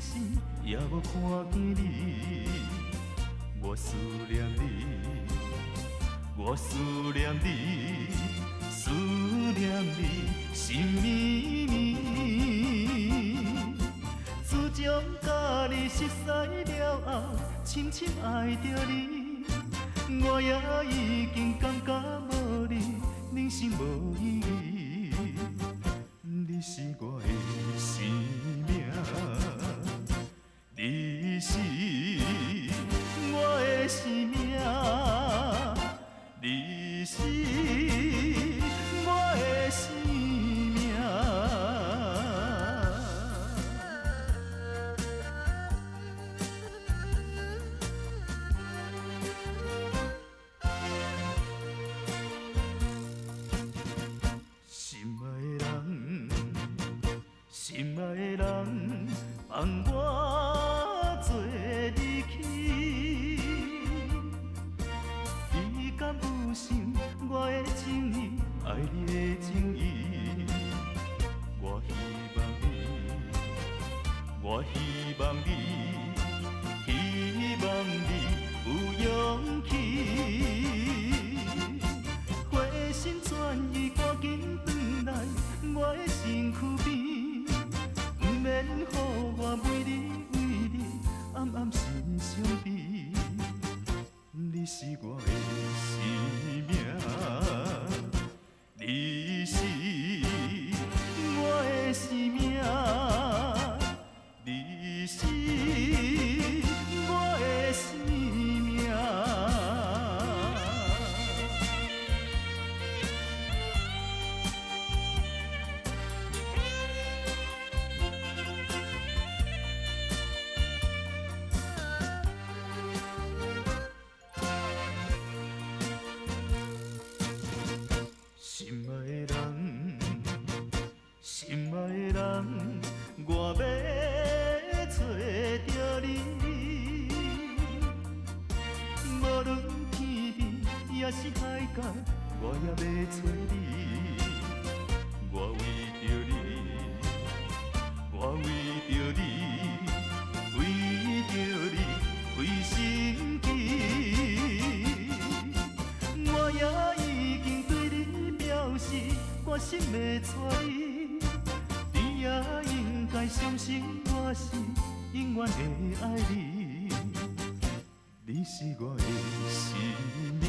生也无看见你，我思念你，我思念你，思念你心绵绵。自从甲你熟悉了后，深深爱着你，我也已经感觉无你，人生无意义。你是我的生命，你是我的生命，你是我的生命。心爱的人，心爱的人，放我做离去。你敢有想我的情意，爱你的情意？我希望你，我希望你，希望你有勇气。回心转意，赶紧转来我的身躯边，不免予我为你为你暗暗心伤悲。你是我的生命，你是我的生命，你是我的生命。心爱的人，心爱的人，我要找着你。无论天边也是海角，我也要找你。我为着你，我为着你，为着你费心机。我也已经对你表示决心要娶你，你也应该相信我是永远会爱你。你是我的生命。